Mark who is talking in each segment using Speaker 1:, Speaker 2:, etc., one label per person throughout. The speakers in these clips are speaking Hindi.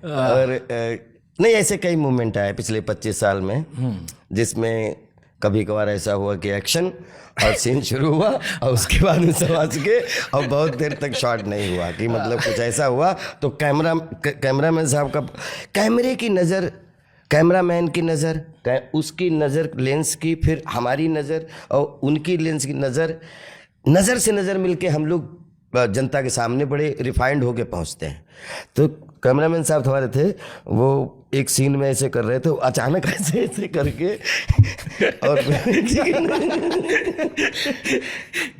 Speaker 1: और नहीं, ऐसे कई मोमेंट आए पिछले 25 साल में जिसमें कभी कभार ऐसा हुआ कि एक्शन और सीन शुरू हुआ और उसके बाद में समझ के और बहुत देर तक शॉट नहीं हुआ कि मतलब कुछ ऐसा हुआ तो कैमरामैन साहब का कैमरे की नज़र, कैमरामैन की नज़र, उसकी नज़र लेंस की, फिर हमारी नज़र और उनकी लेंस की नज़र से नज़र मिलके हम लोग जनता के सामने बड़े रिफाइंड होके पहुंचते हैं। तो कैमरामैन साहब हमारे थे, वो एक सीन में ऐसे कर रहे थे, अचानक ऐसे ऐसे करके और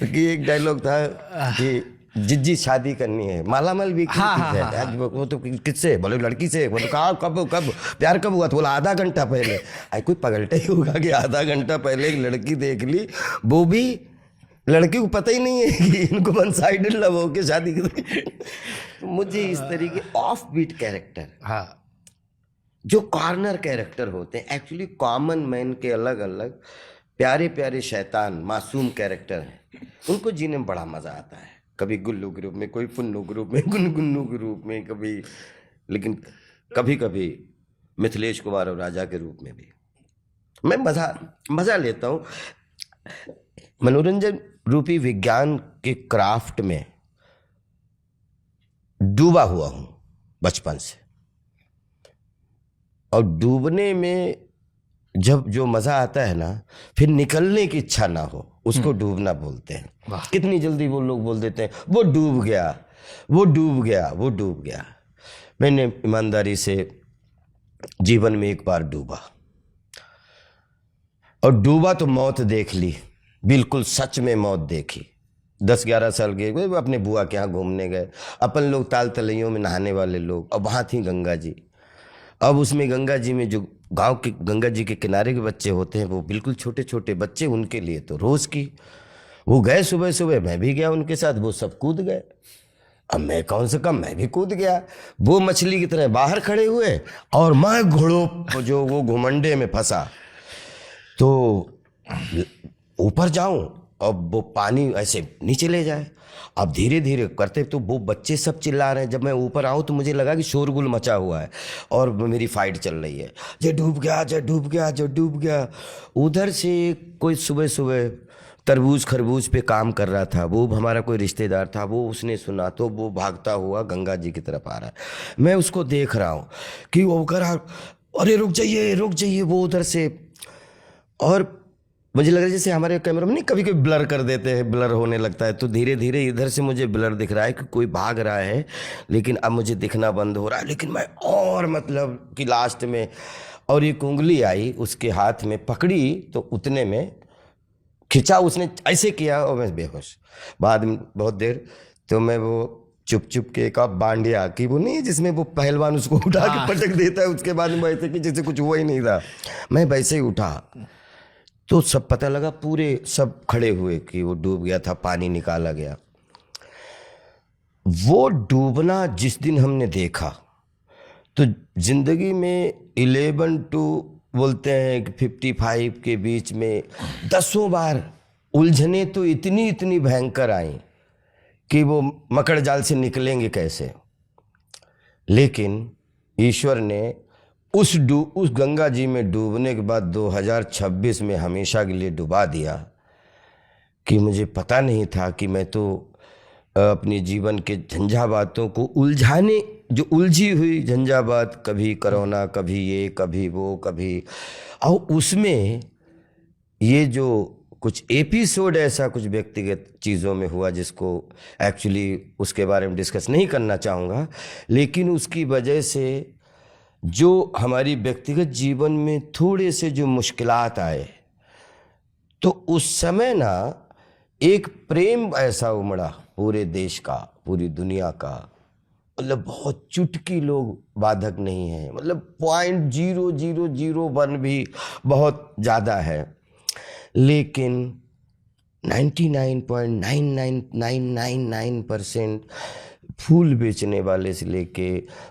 Speaker 1: कि एक डायलॉग था कि जिज्जी शादी करनी है, मालामाल भी है। वो तो किससे? बोले लड़की से। बोले कहा कब प्यार कब हुआ? तो बोला आधा घंटा पहले। आई कोई पगलटा ही होगा कि आधा घंटा पहले एक लड़की देख ली, वो भी लड़की को पता ही नहीं है कि इनको वन साइडेड लव हो के शादी कर। मुझे इस तरीके ऑफ बीट कैरेक्टर, हाँ, जो कॉर्नर कैरेक्टर होते हैं, एक्चुअली कॉमन मैन के अलग अलग प्यारे प्यारे शैतान मासूम कैरेक्टर हैं, उनको जीने में बड़ा मजा आता है। कभी गुल्लू के रूप में, कोई फुन्नू के रूप में, गुन्नू के रूप में, कभी, लेकिन कभी कभी मिथिलेश कुमार और राजा के रूप में भी मैं मजा लेता हूँ। मनोरंजन रूपी विज्ञान के क्राफ्ट में डूबा हुआ हूं बचपन से, और डूबने में जब जो मजा आता है ना, फिर निकलने की इच्छा ना हो, उसको डूबना बोलते हैं। कितनी जल्दी वो लोग बोल देते हैं वो डूब गया, वो डूब गया, वो डूब गया। मैंने ईमानदारी से जीवन में एक बार डूबा, और डूबा तो मौत देख ली, बिल्कुल सच में मौत देखी। 10-11 साल के अपने बुआ के यहाँ घूमने गए, अपन लोग ताल तलैयों में नहाने वाले लोग, और वहाँ थी गंगा जी। अब उसमें गंगा जी में जो गांव के गंगा जी के किनारे के बच्चे होते हैं, वो बिल्कुल छोटे छोटे बच्चे, उनके लिए तो रोज की। वो गए सुबह सुबह, मैं भी गया उनके साथ, वो सब कूद गए। अब मैं कौन से कम, मैं भी कूद गया। वो मछली की तरह बाहर खड़े हुए और मैं घोड़ों जो वो घुमंडे में फंसा। तो ऊपर जाऊं, अब वो पानी ऐसे नीचे ले जाए, अब धीरे धीरे करते तो वो बच्चे सब चिल्ला रहे हैं। जब मैं ऊपर आऊं तो मुझे लगा कि शोरगुल मचा हुआ है और मेरी फाइट चल रही है, जे डूब गया, जे डूब गया, जे डूब गया। उधर से कोई सुबह सुबह तरबूज खरबूज पे काम कर रहा था, वो हमारा कोई रिश्तेदार था, वो उसने सुना तो वो भागता हुआ गंगा जी की तरफ आ रहा है। मैं उसको देख रहा हूँ कि वो कर, अरे रुक जाइए रुक जाइए, वो उधर से। और मुझे लग रहा है जैसे हमारे कैमरा में नहीं कभी कभी ब्लर कर देते हैं, ब्लर होने लगता है, तो धीरे धीरे इधर से मुझे ब्लर दिख रहा है कि कोई भाग रहा है, लेकिन अब मुझे दिखना बंद हो रहा है। लेकिन मैं और मतलब कि लास्ट में, और एक उंगली आई उसके हाथ में, पकड़ी तो उतने में खिंचा, उसने ऐसे किया और मैं बेहोश। बाद में बहुत देर तो मैं वो चुप चुप के एक बांडिया की, वो नहीं जिसमें वो पहलवान उसको उठा के पटक देता है, उसके बाद में वैसे कि जैसे कुछ हुआ ही नहीं था, मैं वैसे ही उठा। तो सब पता लगा, पूरे सब खड़े हुए कि वो डूब गया था, पानी निकाला गया। वो डूबना जिस दिन हमने देखा, तो जिंदगी में 11 टू बोलते हैं कि 55 के बीच में 10 बार उलझने तो इतनी इतनी भयंकर आई कि वो मकड़ जाल से निकलेंगे कैसे। लेकिन ईश्वर ने उस गंगा जी में डूबने के बाद 2026 में हमेशा के लिए डुबा दिया, कि मुझे पता नहीं था कि मैं तो अपने जीवन के झंझावातों को उलझाने, जो उलझी हुई झंझावात, कभी कोरोना, कभी ये, कभी वो, कभी, और उसमें ये जो कुछ एपिसोड ऐसा कुछ व्यक्तिगत चीज़ों में हुआ जिसको एक्चुअली उसके बारे में डिस्कस नहीं करना चाहूँगा, लेकिन उसकी वजह से जो हमारी व्यक्तिगत जीवन में थोड़े से जो मुश्किलात आए, तो उस समय ना एक प्रेम ऐसा उमड़ा पूरे देश का, पूरी दुनिया का। मतलब बहुत चुटकी लोग बाधक नहीं है, मतलब 0.0001 भी बहुत ज़्यादा है, लेकिन 99.99999% फूल बेचने वाले से लेके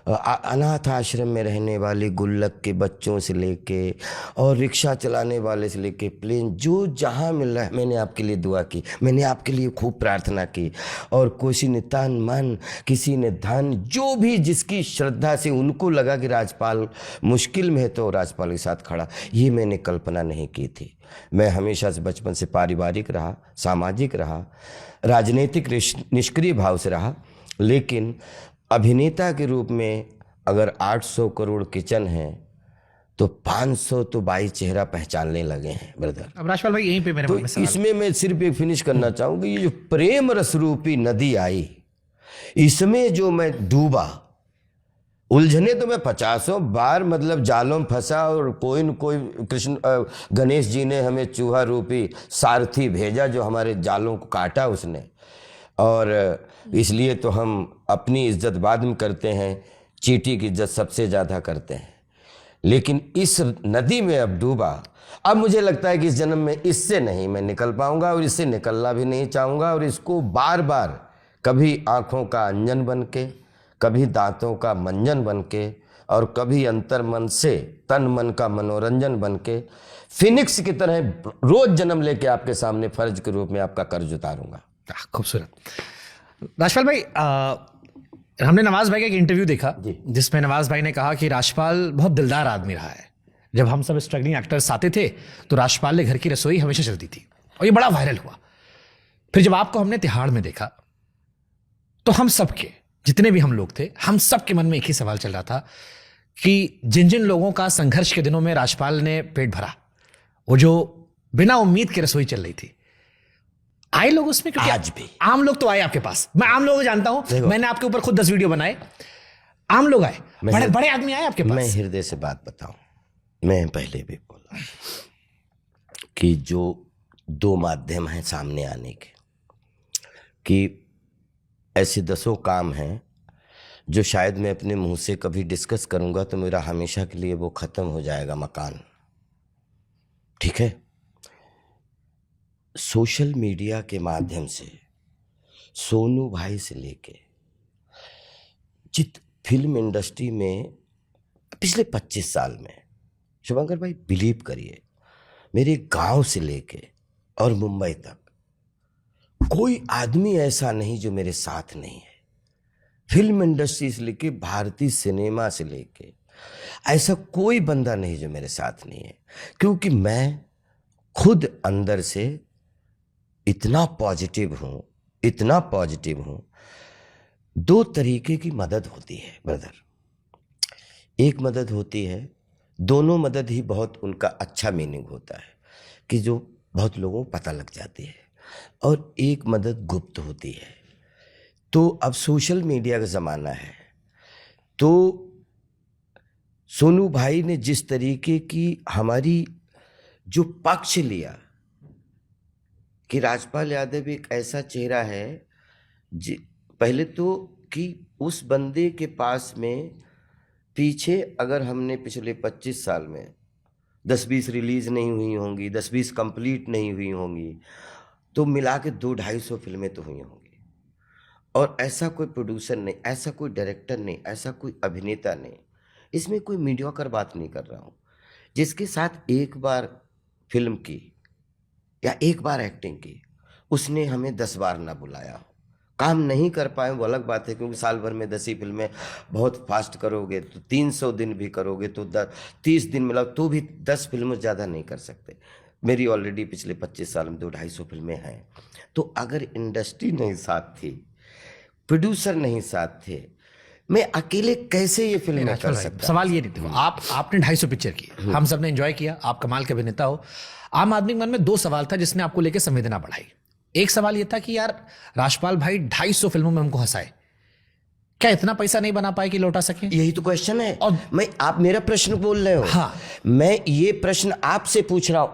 Speaker 1: अनाथ आश्रम में रहने वाले गुल्लक के बच्चों से लेके और रिक्शा चलाने वाले से लेके प्लेन, जो जहाँ मिल रहा है मैंने आपके लिए दुआ की, मैंने आपके लिए खूब प्रार्थना की। और किसी ने तन मन, किसी ने धन, जो भी जिसकी श्रद्धा से उनको लगा कि राजपाल मुश्किल में है तो राजपाल के साथ खड़ा। ये मैंने कल्पना नहीं की थी। मैं हमेशा से बचपन से पारिवारिक रहा, सामाजिक रहा, राजनीतिक निष्क्रिय भाव से रहा, लेकिन अभिनेता के रूप में अगर 800 करोड़ किचन है तो 500 तो बाई चेहरा पहचानने लगे हैं ब्रदर।
Speaker 2: अब राजपाल भाई यहीं पे मेरे मन में सवाल।
Speaker 1: इसमें मैं सिर्फ एक फिनिश करना चाहूंगी, ये जो प्रेम रस रूपी नदी आई, इसमें जो मैं डूबा, उलझने तो मैं 50 बार मतलब जालों में फंसा, और कोई न कोई कृष्ण गणेश जी ने हमें चूहा रूपी सारथी भेजा जो हमारे जालों को काटा उसने। और इसलिए तो हम अपनी इज्जत बाद में करते हैं, चींटी की इज्जत सबसे ज़्यादा करते हैं। लेकिन इस नदी में अब डूबा, अब मुझे लगता है कि इस जन्म में इससे नहीं मैं निकल पाऊंगा, और इससे निकलना भी नहीं चाहूँगा। और इसको बार बार कभी आँखों का अंजन बन के, कभी दांतों का मंजन बन के, और कभी अंतर मन से तन मन का मनोरंजन बन के फिनिक्स की तरह रोज जन्म लेके आपके सामने फर्ज के रूप में आपका कर्ज उतारूंगा।
Speaker 2: खूबसूरत। राजपाल भाई, हमने नवाज भाई का एक इंटरव्यू देखा जिसमें नवाज भाई ने कहा कि राजपाल बहुत दिलदार आदमी रहा है। जब हम सब स्ट्रगलिंग एक्टर्स आते थे तो राजपाल ने घर की रसोई हमेशा चलती थी, और ये बड़ा वायरल हुआ। फिर जब आपको हमने तिहाड़ में देखा तो हम सबके, जितने भी हम लोग थे, हम सबके मन में एक ही सवाल चल रहा था कि जिन जिन लोगों का संघर्ष के दिनों में राजपाल ने पेट भरा, वो जो बिना उम्मीद के रसोई चल रही थी, आए लोग उसमें? क्योंकि
Speaker 1: आज भी
Speaker 2: आम लोग तो आए आपके पास, मैं आम लोगों को जानता हूं, मैंने आपके ऊपर खुद 10 वीडियो बनाए। आम लोग आए, बड़े बड़े आदमी आए आपके पास।
Speaker 1: मैं हृदय से बात बताऊं, मैं पहले भी बोला कि जो 2 माध्यम हैं सामने आने के, कि ऐसे 10 काम हैं जो शायद मैं अपने मुंह से कभी डिस्कस करूंगा तो मेरा हमेशा के लिए वो खत्म हो जाएगा मकान, ठीक है। सोशल मीडिया के माध्यम से सोनू भाई से लेके जित फिल्म इंडस्ट्री में पिछले 25 साल में, शुभंकर भाई बिलीव करिए, मेरे गांव से लेके और मुंबई तक कोई आदमी ऐसा नहीं जो मेरे साथ नहीं है। फिल्म इंडस्ट्री से लेके भारतीय सिनेमा से लेके ऐसा कोई बंदा नहीं जो मेरे साथ नहीं है, क्योंकि मैं खुद अंदर से इतना पॉजिटिव हूं, इतना पॉजिटिव हूं। 2 तरीके की मदद होती है ब्रदर। एक मदद होती है, दोनों मदद ही बहुत उनका अच्छा मीनिंग होता है कि जो बहुत लोगों को पता लग जाती है, और एक मदद गुप्त होती है। तो अब सोशल मीडिया का ज़माना है, तो सोनू भाई ने जिस तरीके की हमारी जो पक्ष लिया कि राजपाल यादव एक ऐसा चेहरा है, पहले तो कि उस बंदे के पास में पीछे अगर हमने पिछले 25 साल में 10-20 रिलीज नहीं हुई होंगी, 10-20 कंप्लीट नहीं हुई होंगी, तो मिला के 200-250 फिल्में तो हुई होंगी। और ऐसा कोई प्रोड्यूसर नहीं, ऐसा कोई डायरेक्टर नहीं, ऐसा कोई अभिनेता नहीं, इसमें कोई मीडियोकर बात नहीं कर रहा हूँ, जिसके साथ एक बार फिल्म की या एक बार एक्टिंग की, उसने हमें 10 बार ना बुलाया हो। काम नहीं कर पाए वो अलग बात है, क्योंकि साल भर में 10 ही फिल्में, बहुत फास्ट करोगे तो 300 दिन भी करोगे तो 30 दिन मिला तो भी 10 फिल्में ज़्यादा नहीं कर सकते। मेरी ऑलरेडी पिछले 25 साल में 200-250 फिल्में हैं। तो अगर इंडस्ट्री नहीं साथ थी, प्रोड्यूसर नहीं साथ थे, मैं अकेले कैसे ये फिल्में कर सकता?
Speaker 2: सवाल ये नहीं, देखो आपने 250 पिक्चर की, हम सब ने एंजॉय किया, आप कमाल के अभिनेता हो। आम आदमी के मन में 2 सवाल था जिसने आपको लेकर संवेदना बढ़ाई। एक सवाल ये था कि यार राजपाल भाई 250 फिल्मों में हमको हंसाए, क्या इतना पैसा नहीं बना पाए कि लौटा सके?
Speaker 1: यही तो क्वेश्चन है। और आप मेरा प्रश्न बोल रहे हो।
Speaker 2: हाँ,
Speaker 1: मैं ये प्रश्न आपसे पूछ रहा हूं,